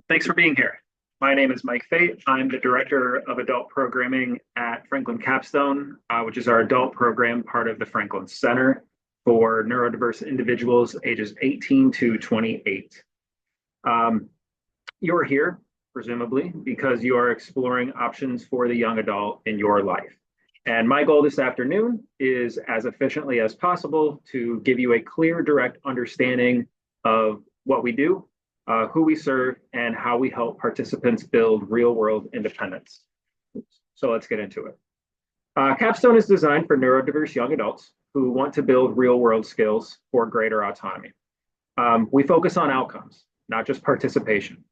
Thanks for being here. My name is Mike Faeth. I'm the Director of Adult Programming at Franklin Capstone, which is our adult program part of the Franklin Center for neurodiverse individuals ages 18 to 28. Um, you're here, presumably, because you are exploring options for the young adult in your life. And my goal this afternoon is, as efficiently as possible, to give you a clear, direct understanding of what we do, who we serve, and how we help participants build real world independence. So let's get into it. Capstone is designed for neurodiverse young adults who want to build real world skills for greater autonomy. We focus on outcomes, not just participation.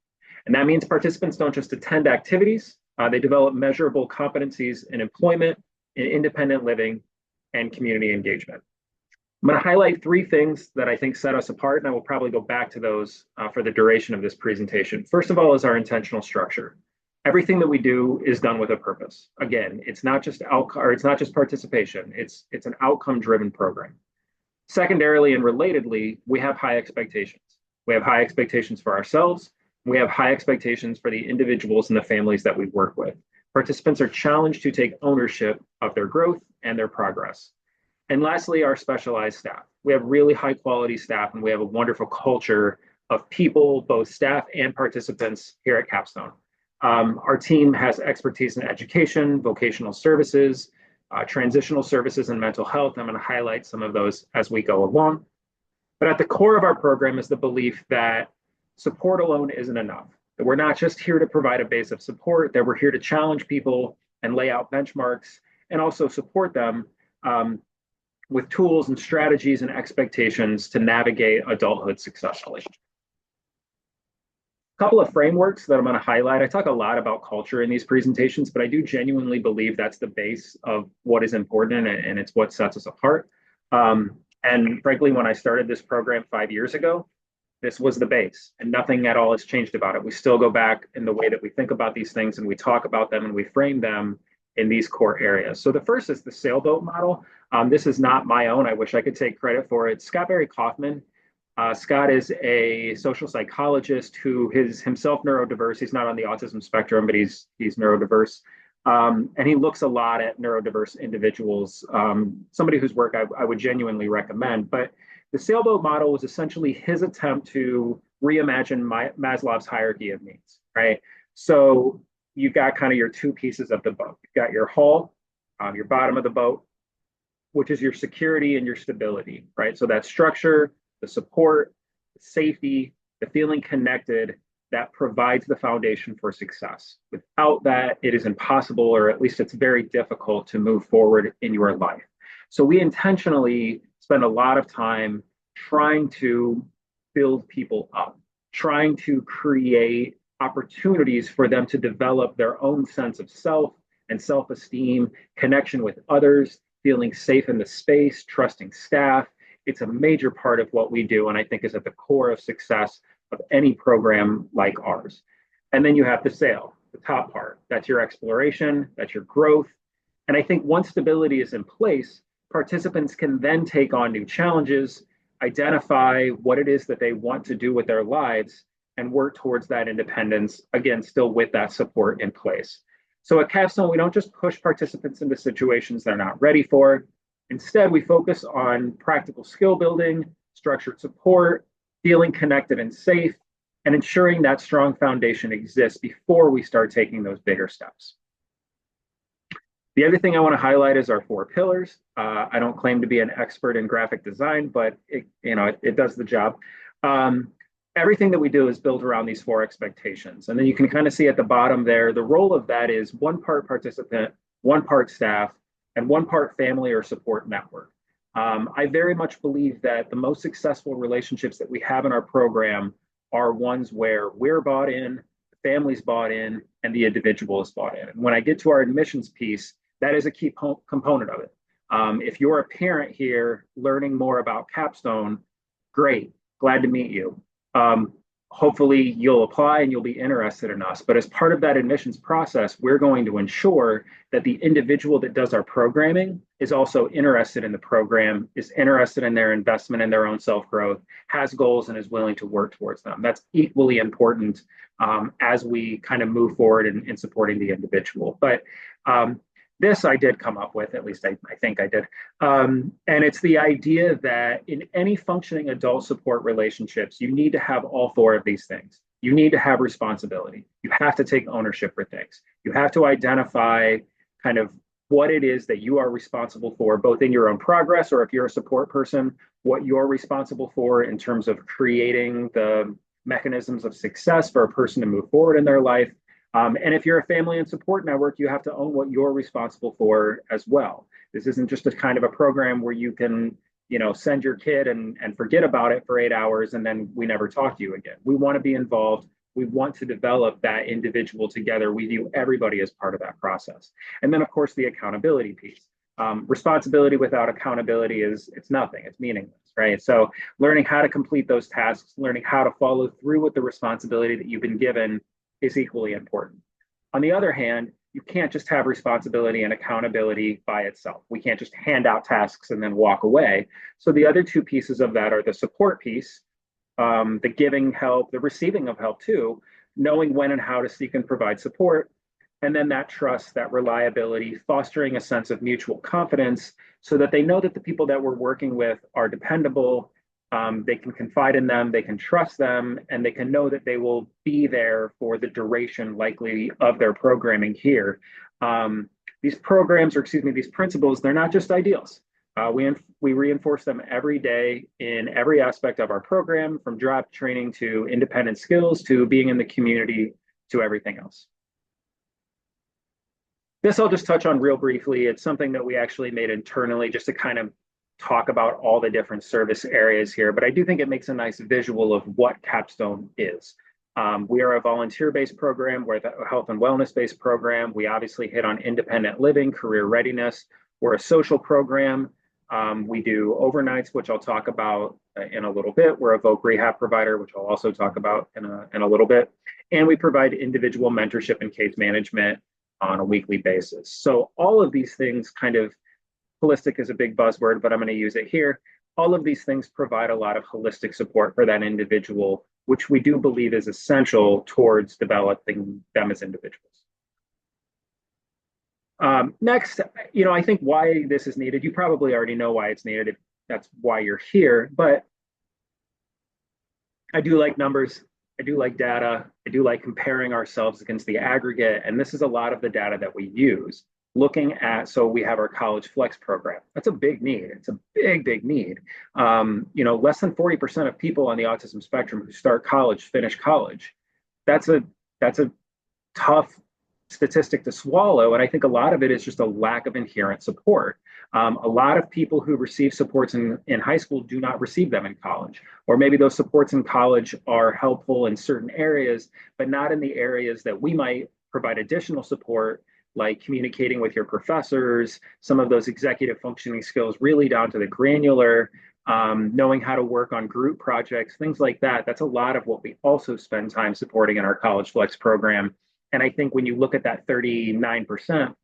And that means participants don't just attend activities, they develop measurable competencies in employment, in independent living, and community engagement. I'm going to highlight three things that I think set us apart, and I will probably go back to those for the duration of this presentation. First of all is our intentional structure. Everything that we do is done with a purpose. Again, it's not just participation. It's an outcome-driven program. Secondarily and relatedly, we have high expectations. We have high expectations for ourselves. We have high expectations for the individuals and the families that we work with. Participants are challenged to take ownership of their growth and their progress. And lastly, our specialized staff. We have really high quality staff, and we have a wonderful culture of people, both staff and participants here at Capstone. Our team has expertise in education, vocational services, transitional services, and mental health. I'm going to highlight some of those as we go along. But at the core of our program is the belief that support alone isn't enough. That we're not just here to provide a base of support, that we're here to challenge people and lay out benchmarks and also support them with tools and strategies and expectations to navigate adulthood successfully. A couple of frameworks that I'm going to highlight. I talk a lot about culture in these presentations, but I do genuinely believe that's the base of what is important, and it's what sets us apart. And frankly, when I started this program 5 years ago, this was the base, and nothing at all has changed about it. We still go back in the way that we think about these things, and we talk about them, and we frame them in these core areas. So the first is the sailboat model. This is not my own. I wish I could take credit for it. Scott Barry Kaufman. Scott is a social psychologist who is himself neurodiverse. He's not on the autism spectrum, but he's neurodiverse. And he looks a lot at neurodiverse individuals, somebody whose work I would genuinely recommend. But the sailboat model was essentially his attempt to reimagine Maslow's hierarchy of needs, right? So you've got kind of your two pieces of the boat. You've got your hull, your bottom of the boat, which is your security and your stability, right? So that structure, the support, the safety, the feeling connected, that provides the foundation for success. Without that, it is impossible, or at least it's very difficult to move forward in your life. So we intentionally spend a lot of time trying to build people up, trying to create opportunities for them to develop their own sense of self and self-esteem, connection with others, feeling safe in the space, trusting staff. It's a major part of what we do, and I think is at the core of success of any program like ours. And then you have the sail, the top part. That's your exploration, that's your growth. And I think once stability is in place, participants can then take on new challenges, identify what it is that they want to do with their lives, and work towards that independence, again, still with that support in place. So at Capstone, we don't just push participants into situations they're not ready for. Instead, we focus on practical skill building, structured support, feeling connected and safe, and ensuring that strong foundation exists before we start taking those bigger steps. The other thing I want to highlight is our 4 pillars. I don't claim to be an expert in graphic design, but it does the job. Everything that we do is built around these 4 expectations. And then you can kind of see at the bottom there, the role of that is 1 part participant, 1 part staff, and 1 part family or support network. I very much believe that the most successful relationships that we have in our program are ones where we're bought in, the family's bought in, and the individual is bought in. And when I get to our admissions piece, that is a key component of it. If you're a parent here learning more about Capstone, great, glad to meet you. hopefully you'll apply and you'll be interested in us. But as part of that admissions process, we're going to ensure that the individual that does our programming is also interested in the program, is interested in their investment in their own self-growth, has goals, and is willing to work towards them. That's equally important as we kind of move forward in supporting the individual. But this I did come up with, at least I think I did. And it's the idea that in any functioning adult support relationships, you need to have all four of these things. You need to have responsibility. You have to take ownership for things. You have to identify kind of what it is that you are responsible for, both in your own progress, or if you're a support person, what you're responsible for in terms of creating the mechanisms of success for a person to move forward in their life. And if you're a family and support network, you have to own what you're responsible for as well. This isn't just a kind of a program where you can, send your kid and forget about it for 8 hours and then we never talk to you again. We want to be involved. We want to develop that individual together. We view everybody as part of that process. And then, of course, the accountability piece. Responsibility without accountability it's nothing. It's meaningless, right? So learning how to complete those tasks, learning how to follow through with the responsibility that you've been given is equally important. On the other hand, you can't just have responsibility and accountability by itself. We can't just hand out tasks and then walk away. So the other two pieces of that are the support piece, the giving help, the receiving of help too, knowing when and how to seek and provide support, and then that trust, that reliability, fostering a sense of mutual confidence so that they know that the people that we're working with are dependable. They can confide in them, they can trust them, and they can know that they will be there for the duration likely of their programming here. These programs, or excuse me, these principles, they're not just ideals. We reinforce them every day in every aspect of our program, from job training to independent skills to being in the community to everything else. This I'll just touch on real briefly. It's something that we actually made internally just to kind of talk about all the different service areas here, but I do think it makes a nice visual of what Capstone is. We are a volunteer-based program. We're a health and wellness-based program. We obviously hit on independent living, career readiness. We're a social program. We do overnights, which I'll talk about in a little bit. We're a voc rehab provider, which I'll also talk about in a little bit. And we provide individual mentorship and case management on a weekly basis. So all of these things kind of, holistic is a big buzzword, but I'm going to use it here. All of these things provide a lot of holistic support for that individual, which we do believe is essential towards developing them as individuals. Next, I think why this is needed. You probably already know why it's needed. If that's why you're here, but I do like numbers. I do like data. I do like comparing ourselves against the aggregate. And this is a lot of the data that we use. Looking at, so we have our college flex program. That's a big need. It's a big need. Less than 40% of people on the autism spectrum who start college finish college. That's a tough statistic to swallow. And I think a lot of it is just a lack of inherent support. A lot of people who receive supports in high school do not receive them in college, or maybe those supports in college are helpful in certain areas, but not in the areas that we might provide additional support, like communicating with your professors, some of those executive functioning skills, really down to the granular, knowing how to work on group projects, things like that. That's a lot of what we also spend time supporting in our College Flex program. And I think when you look at that 39%,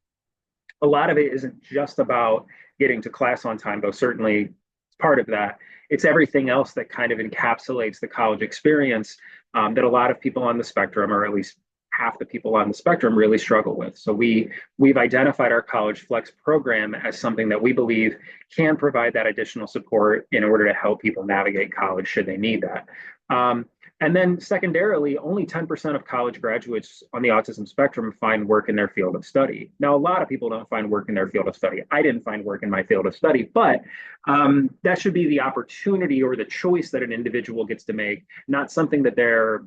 a lot of it isn't just about getting to class on time, though certainly it's part of that. It's everything else that kind of encapsulates the college experience that a lot of people on the spectrum, or at least half the people on the spectrum, really struggle with. So we've identified our College Flex program as something that we believe can provide that additional support in order to help people navigate college should they need that. And then secondarily, only 10% of college graduates on the autism spectrum find work in their field of study. Now, a lot of people don't find work in their field of study. I didn't find work in my field of study, but that should be the opportunity or the choice that an individual gets to make, not something that they're,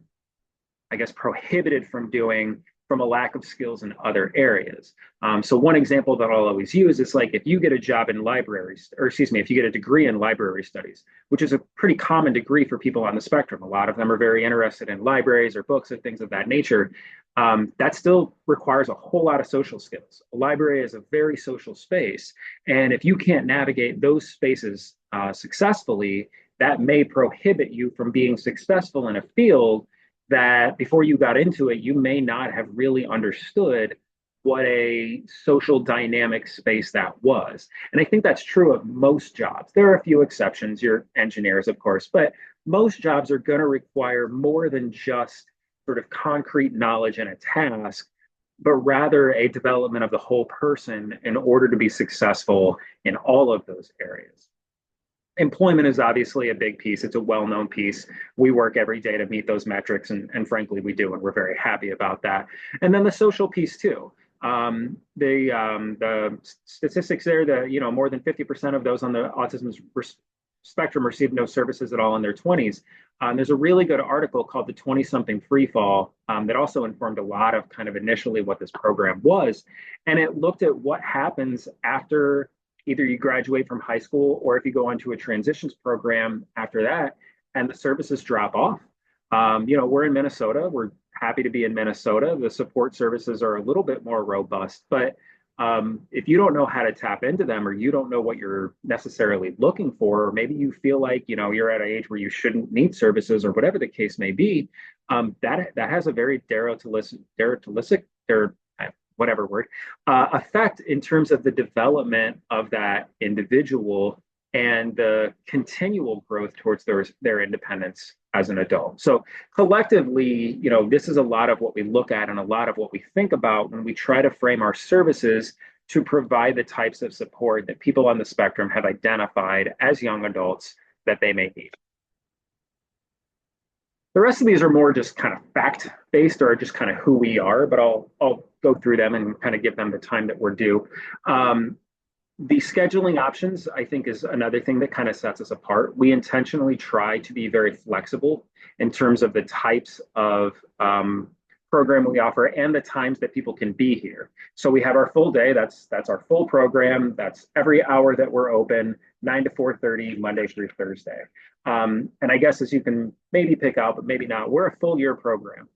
I guess, prohibited from doing from a lack of skills in other areas. So one example that I'll always use is like if you get a job in libraries, or excuse me, if you get a degree in library studies, which is a pretty common degree for people on the spectrum. A lot of them are very interested in libraries or books or things of that nature. That still requires a whole lot of social skills. A library is a very social space. And if you can't navigate those spaces successfully, that may prohibit you from being successful in a field that before you got into it, you may not have really understood what a social dynamic space that was. And I think that's true of most jobs. There are a few exceptions, your engineers, of course, but most jobs are going to require more than just sort of concrete knowledge and a task, but rather a development of the whole person in order to be successful in all of those areas. Employment is obviously a big piece. It's a well-known piece. We work every day to meet those metrics, and frankly, we do, and we're very happy about that. And then the social piece too. The statistics there that more than 50% of those on the autism spectrum receive no services at all in their 20s. There's a really good article called the 20 something free fall that also informed a lot of kind of initially what this program was. And it looked at what happens after either you graduate from high school or if you go into a transitions program after that and the services drop off. We're in Minnesota. We're happy to be in Minnesota. The support services are a little bit more robust, but if you don't know how to tap into them or you don't know what you're necessarily looking for, or maybe you feel like you're at an age where you shouldn't need services or whatever the case may be, that has a very derogatoristic or whatever word effect in terms of the development of that individual and the continual growth towards their independence as an adult. So collectively, this is a lot of what we look at and a lot of what we think about when we try to frame our services to provide the types of support that people on the spectrum have identified as young adults that they may need. The rest of these are more just kind of fact based or just kind of who we are, but I'll go through them and kind of give them the time that we're due. The scheduling options, I think, is another thing that kind of sets us apart. We intentionally try to be very flexible in terms of the types of program we offer and the times that people can be here. So we have our full day. That's our full program. That's every hour that we're open, 9 to 4:30, Monday through Thursday. And I guess as you can maybe pick out, but maybe not, we're a full year program.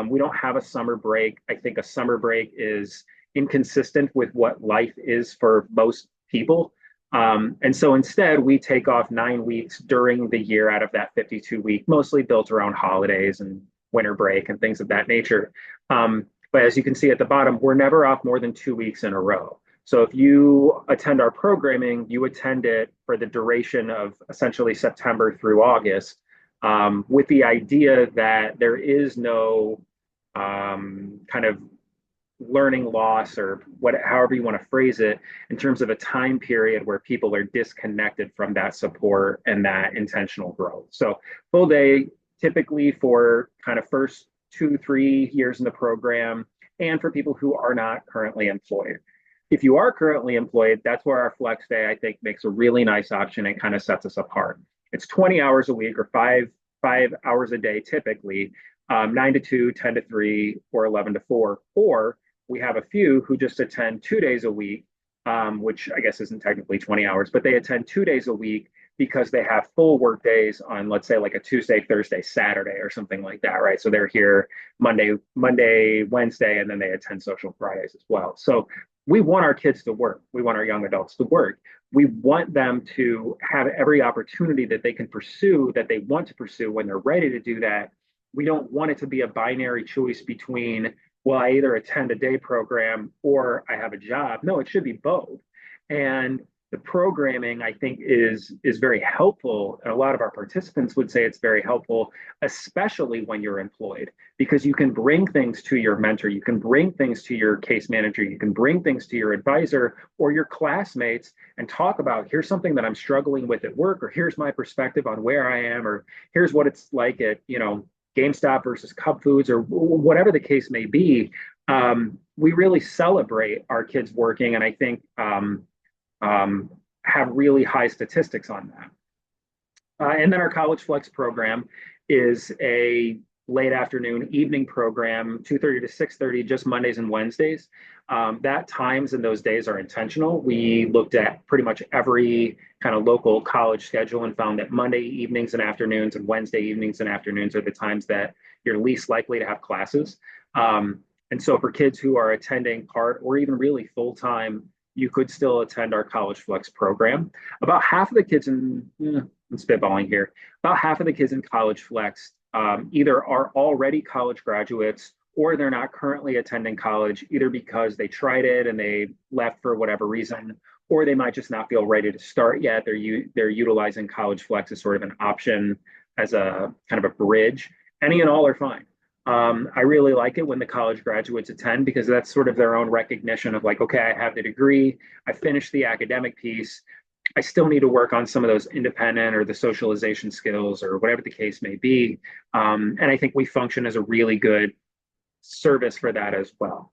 We don't have a summer break. I think a summer break is inconsistent with what life is for most people. And so instead, we take off 9 weeks during the year out of that 52-week, mostly built around holidays and winter break and things of that nature. But as you can see at the bottom, we're never off more than 2 weeks in a row. So if you attend our programming, you attend it for the duration of essentially September through August, with the idea that there is no kind of learning loss or however you want to phrase it in terms of a time period where people are disconnected from that support and that intentional growth. So full day typically for kind of first 2-3 years in the program and for people who are not currently employed. If you are currently employed, that's where our flex day, I think, makes a really nice option and kind of sets us apart. It's 20 hours a week or five hours a day, typically, 9 to 2, 10 to 3, or 11 to 4. Or we have a few who just attend 2 days a week, which I guess isn't technically 20 hours, but they attend 2 days a week because they have full work days on, let's say, like a Tuesday, Thursday, Saturday, or something like that, right? So they're here Monday, Wednesday, and then they attend social Fridays as well. So we want our kids to work. We want our young adults to work. We want them to have every opportunity that they can pursue, that they want to pursue when they're ready to do that. We don't want it to be a binary choice between, well, I either attend a day program or I have a job. No, it should be both. And the programming, I think, is very helpful. And a lot of our participants would say it's very helpful, especially when you're employed, because you can bring things to your mentor, you can bring things to your case manager, you can bring things to your advisor or your classmates and talk about, here's something that I'm struggling with at work, or here's my perspective on where I am, or here's what it's like at, GameStop versus Cub Foods, or whatever the case may be. We really celebrate our kids working, and I think have really high statistics on that. And then our College Flex program is a late afternoon evening program, 2:30 to 6:30, just Mondays and Wednesdays. That times and those days are intentional. We looked at pretty much every kind of local college schedule and found that Monday evenings and afternoons and Wednesday evenings and afternoons are the times that you're least likely to have classes. And so for kids who are attending part or even really full-time, you could still attend our College Flex program. About half of the kids, and I'm spitballing here, about half of the kids in College Flex either are already college graduates or they're not currently attending college, either because they tried it and they left for whatever reason, or they might just not feel ready to start yet. They're utilizing College Flex as sort of an option as a kind of a bridge. Any and all are fine. I really like it when the college graduates attend because that's sort of their own recognition of like, okay, I have the degree, I finished the academic piece. I still need to work on some of those independent or the socialization skills or whatever the case may be. And I think we function as a really good service for that as well.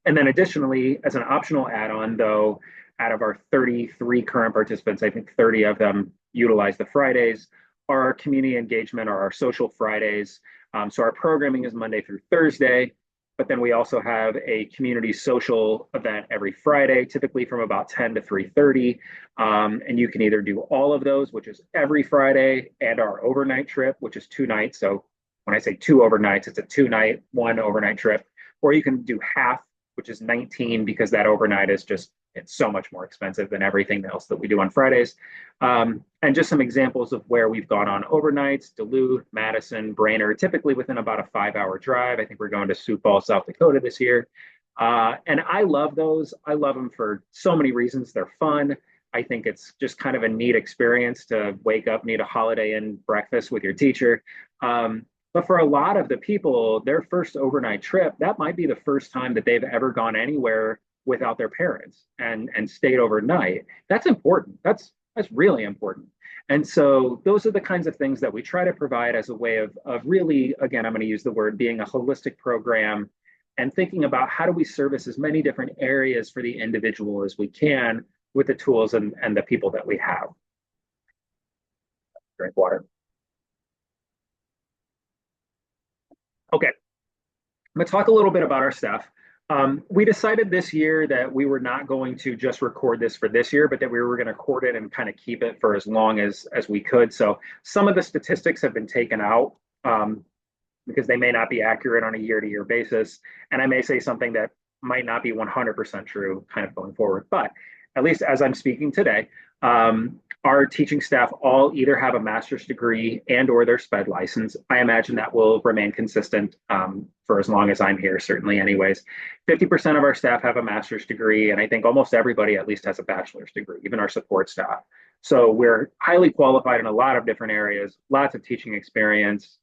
And then additionally, as an optional add-on, though, out of our 33 current participants, I think 30 of them utilize the Fridays, our community engagement or our social Fridays. So our programming is Monday through Thursday, but then we also have a community social event every Friday, typically from about 10 to 3:30. And you can either do all of those, which is every Friday, and our overnight trip, which is 2 nights. So when I say 2 overnights, it's a 2 night, 1 overnight trip, or you can do half, which is 19, because that overnight is just, it's so much more expensive than everything else that we do on Fridays. And just some examples of where we've gone on overnights: Duluth, Madison, Brainerd, typically within about a 5 hour drive. I think we're going to Sioux Falls, South Dakota this year. And I love those. I love them for so many reasons. They're fun. I think it's just kind of a neat experience to wake up, need a Holiday Inn breakfast with your teacher. But for a lot of the people, their first overnight trip, that might be the first time that they've ever gone anywhere without their parents and stayed overnight. That's important. That's really important. And so those are the kinds of things that we try to provide as a way of really, again, I'm going to use the word, being a holistic program and thinking about how do we service as many different areas for the individual as we can with the tools and the people that we have. Drink water. Okay, I'm going to talk a little bit about our staff. We decided this year that we were not going to just record this for this year, but that we were going to record it and kind of keep it for as long as we could. So some of the statistics have been taken out because they may not be accurate on a year-to-year basis. And I may say something that might not be 100% true kind of going forward. But at least as I'm speaking today, our teaching staff all either have a master's degree and or their SPED license. I imagine that will remain consistent for as long as I'm here, certainly anyways. 50% of our staff have a master's degree, and I think almost everybody at least has a bachelor's degree, even our support staff. So we're highly qualified in a lot of different areas, lots of teaching experience.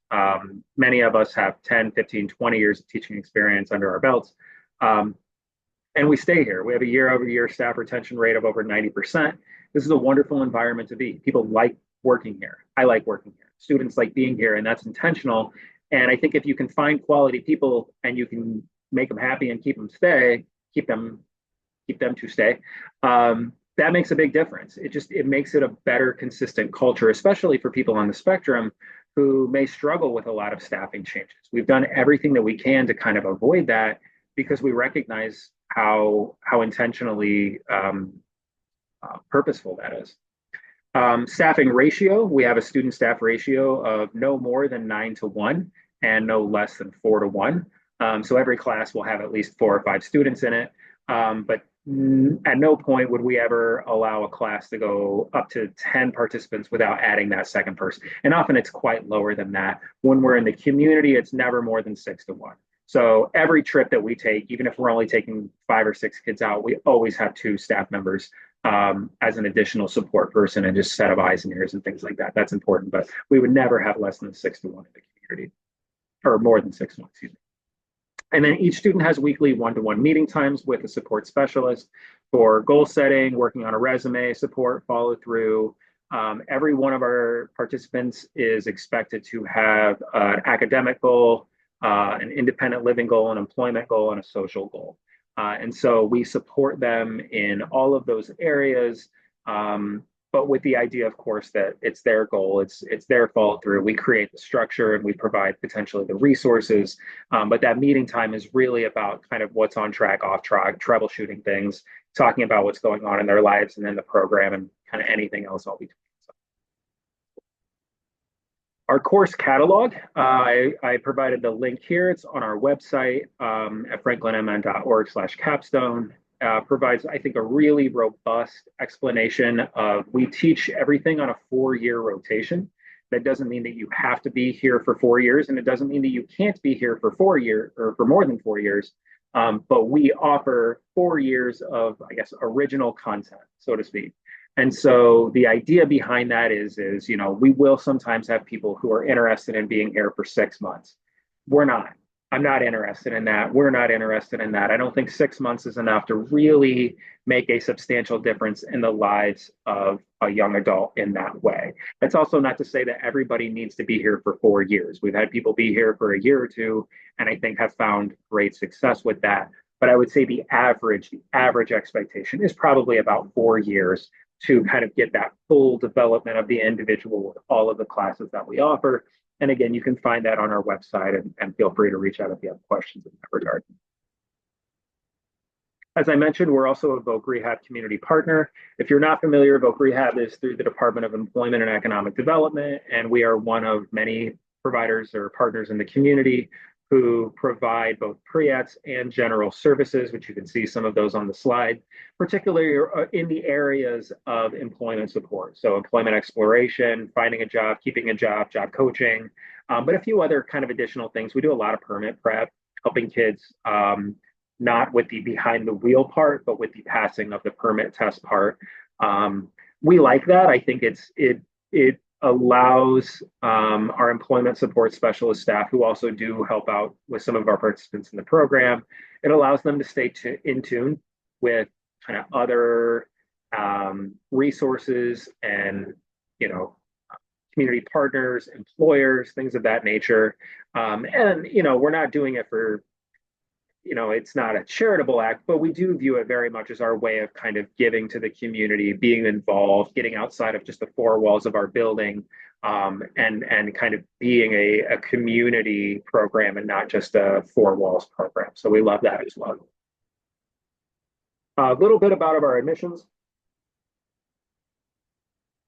Many of us have 10, 15, 20 years of teaching experience under our belts. And we stay here. We have a year-over-year staff retention rate of over 90%. This is a wonderful environment to be. People like working here. I like working here. Students like being here, and that's intentional. And I think if you can find quality people and you can make them happy and keep them to stay, that makes a big difference. It makes it a better, consistent culture, especially for people on the spectrum who may struggle with a lot of staffing changes. We've done everything that we can to kind of avoid that because we recognize how intentionally purposeful that is. Staffing ratio, we have a student staff ratio of no more than 9 to 1 and no less than 4 to 1. So every class will have at least 4 or 5 students in it. But at no point would we ever allow a class to go up to 10 participants without adding that second person. And often it's quite lower than that. When we're in the community, it's never more than 6 to 1. So every trip that we take, even if we're only taking 5 or 6 kids out, we always have 2 staff members as an additional support person and just set of eyes and ears and things like that. That's important, but we would never have less than 6 to 1 in the community, or more than 6 to 1, excuse me. And then each student has weekly 1-to-1 meeting times with a support specialist for goal setting, working on a resume, support, follow through. Every one of our participants is expected to have an academic goal, an independent living goal, an employment goal, and a social goal. And so we support them in all of those areas, but with the idea, of course, that it's their goal, it's their follow through. We create the structure and we provide potentially the resources, but that meeting time is really about kind of what's on track, off track, troubleshooting things, talking about what's going on in their lives and in the program, and kind of anything else all between. Our course catalog, I provided the link here. It's on our website at franklinmn.org/capstone. provides, I think, a really robust explanation of we teach everything on a 4-year rotation. That doesn't mean that you have to be here for 4 years, and it doesn't mean that you can't be here for 4 years or for more than 4 years. But we offer 4 years of, I guess, original content, so to speak. And so the idea behind that is, we will sometimes have people who are interested in being here for 6 months. We're not. I'm not interested in that. We're not interested in that. I don't think 6 months is enough to really make a substantial difference in the lives of a young adult in that way. That's also not to say that everybody needs to be here for 4 years. We've had people be here for a year or two, and I think have found great success with that. But I would say the average expectation is probably about 4 years to kind of get that full development of the individual with all of the classes that we offer. And again, you can find that on our website, and feel free to reach out if you have questions in that regard. As I mentioned, we're also a Voc Rehab community partner. If you're not familiar, Voc Rehab is through the Department of Employment and Economic Development, and we are one of many providers or partners in the community who provide both pre-ETS and general services, which you can see some of those on the slide, particularly in the areas of employment support. So employment exploration, finding a job, keeping a job, job coaching, but a few other kind of additional things. We do a lot of permit prep, helping kids not with the behind the wheel part, but with the passing of the permit test part. We like that. I think it allows our employment support specialist staff, who also do help out with some of our participants in the program, it allows them to stay in tune with kind of other resources and, community partners, employers, things of that nature. And, we're not doing it for, it's not a charitable act, but we do view it very much as our way of kind of giving to the community, being involved, getting outside of just the four walls of our building, and kind of being a community program and not just a four walls program. So we love that as well. A little bit about our admissions.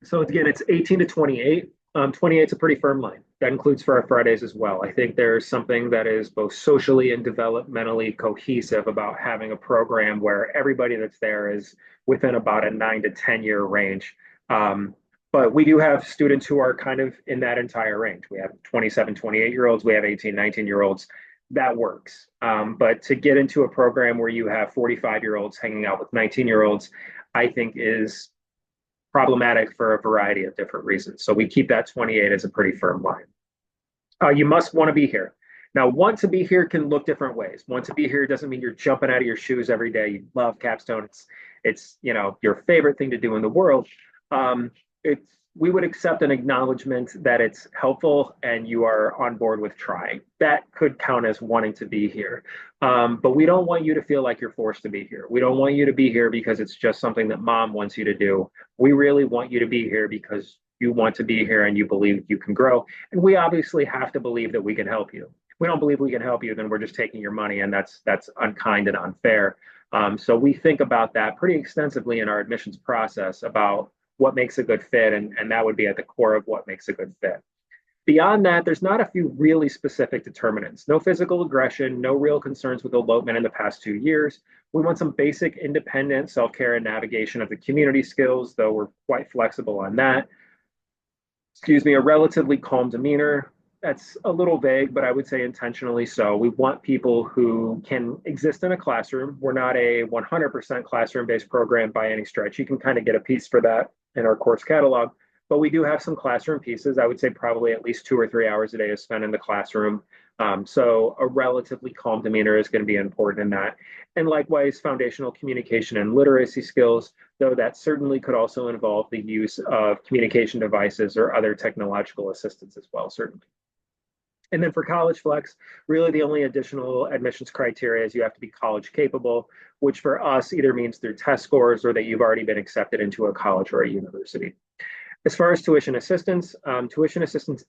So again, it's 18 to 28. 28 is a pretty firm line. That includes for our Fridays as well. I think there's something that is both socially and developmentally cohesive about having a program where everybody that's there is within about a 9 to 10 year range. But we do have students who are kind of in that entire range. We have 27, 28-year-olds, we have 18, 19-year-olds. That works. But to get into a program where you have 45-year-olds hanging out with 19-year-olds, I think is problematic for a variety of different reasons. So we keep that 28 as a pretty firm line. You must want to be here. Now, want to be here can look different ways. Want to be here doesn't mean you're jumping out of your shoes every day. You love Capstone. It's your favorite thing to do in the world. We would accept an acknowledgement that it's helpful and you are on board with trying. That could count as wanting to be here. But we don't want you to feel like you're forced to be here. We don't want you to be here because it's just something that mom wants you to do. We really want you to be here because you want to be here and you believe you can grow. And we obviously have to believe that we can help you. If we don't believe we can help you, then we're just taking your money, and that's unkind and unfair. So we think about that pretty extensively in our admissions process about what makes a good fit, and that would be at the core of what makes a good fit. Beyond that, there's not a few really specific determinants. No physical aggression, no real concerns with elopement in the past 2 years. We want some basic independent self-care and navigation of the community skills, though we're quite flexible on that. A relatively calm demeanor. That's a little vague, but I would say intentionally so. We want people who can exist in a classroom. We're not a 100% classroom-based program by any stretch. You can kind of get a piece for that in our course catalog, but we do have some classroom pieces. I would say probably at least 2 or 3 hours a day is spent in the classroom. So a relatively calm demeanor is going to be important in that. And likewise, foundational communication and literacy skills, though that certainly could also involve the use of communication devices or other technological assistance as well, certainly. And then for College Flex, really the only additional admissions criteria is you have to be college capable, which for us either means through test scores or that you've already been accepted into a college or a university. As far as tuition assistance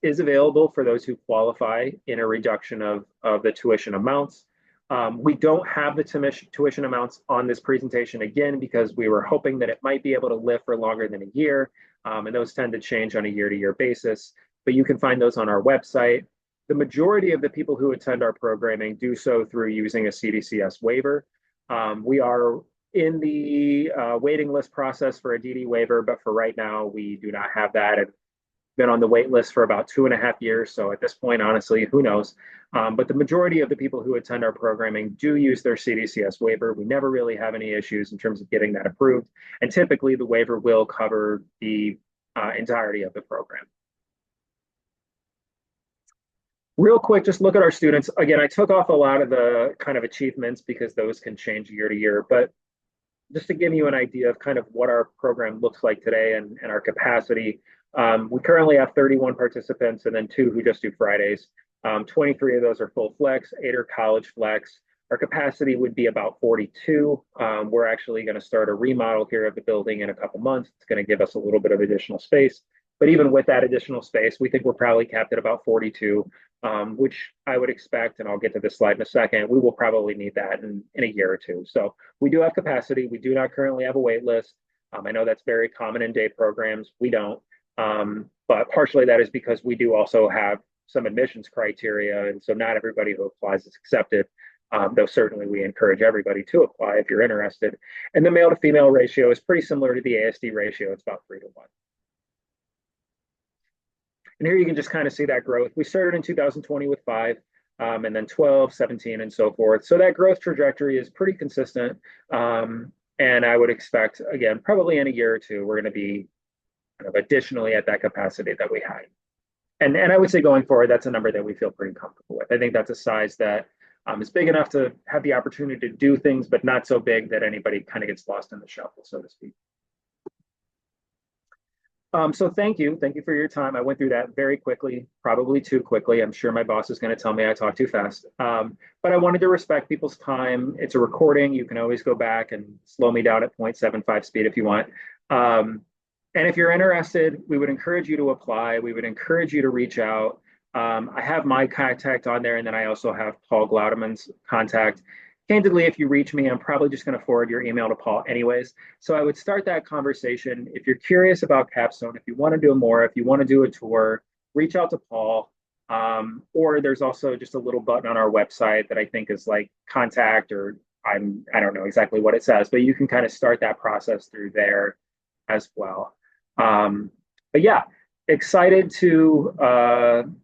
is available for those who qualify in a reduction of the tuition amounts. We don't have the tuition amounts on this presentation, again, because we were hoping that it might be able to live for longer than a year, and those tend to change on a year-to-year basis, but you can find those on our website. The majority of the people who attend our programming do so through using a CDCS waiver. We are in the waiting list process for a DD waiver, but for right now, we do not have that. I've been on the wait list for about 2.5 years. So at this point, honestly, who knows? But the majority of the people who attend our programming do use their CDCS waiver. We never really have any issues in terms of getting that approved. And typically, the waiver will cover the entirety of the program. Real quick, just look at our students. Again, I took off a lot of the kind of achievements because those can change year to year. But just to give you an idea of kind of what our program looks like today and our capacity, we currently have 31 participants and then 2 who just do Fridays. 23 of those are full flex, 8 are college flex. Our capacity would be about 42. We're actually going to start a remodel here of the building in a couple months. It's going to give us a little bit of additional space. But even with that additional space, we think we're probably capped at about 42, which I would expect, and I'll get to this slide in a second, we will probably need that in a year or two. So we do have capacity. We do not currently have a wait list. I know that's very common in day programs. We don't. But partially that is because we do also have some admissions criteria. And so not everybody who applies is accepted, though certainly we encourage everybody to apply if you're interested. And the male to female ratio is pretty similar to the ASD ratio. It's about 3-to-1. And here you can just kind of see that growth. We started in 2020 with 5, and then 12, 17, and so forth. So that growth trajectory is pretty consistent. And I would expect, again, probably in a year or two, we're going to be kind of additionally at that capacity that we had. And I would say going forward, that's a number that we feel pretty comfortable with. I think that's a size that is big enough to have the opportunity to do things, but not so big that anybody kind of gets lost in the shuffle, so to speak. So thank you. Thank you for your time. I went through that very quickly, probably too quickly. I'm sure my boss is going to tell me I talk too fast. But I wanted to respect people's time. It's a recording. You can always go back and slow me down at 0.75 speed if you want. And if you're interested, we would encourage you to apply. We would encourage you to reach out. I have my contact on there, and then I also have Paul Glaudemann's contact. Candidly, if you reach me, I'm probably just going to forward your email to Paul anyways. So I would start that conversation. If you're curious about Capstone, if you want to do more, if you want to do a tour, reach out to Paul. Or there's also just a little button on our website that I think is like contact, or I don't know exactly what it says, but you can kind of start that process through there as well. But yeah, excited to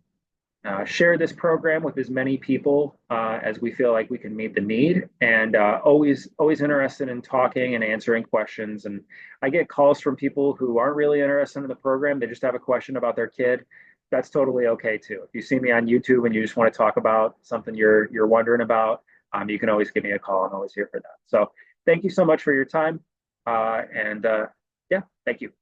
share this program with as many people as we feel like we can meet the need, and always interested in talking and answering questions. And I get calls from people who aren't really interested in the program. They just have a question about their kid. That's totally okay too. If you see me on YouTube and you just want to talk about something you're wondering about, you can always give me a call. I'm always here for that. So thank you so much for your time. And yeah, thank you.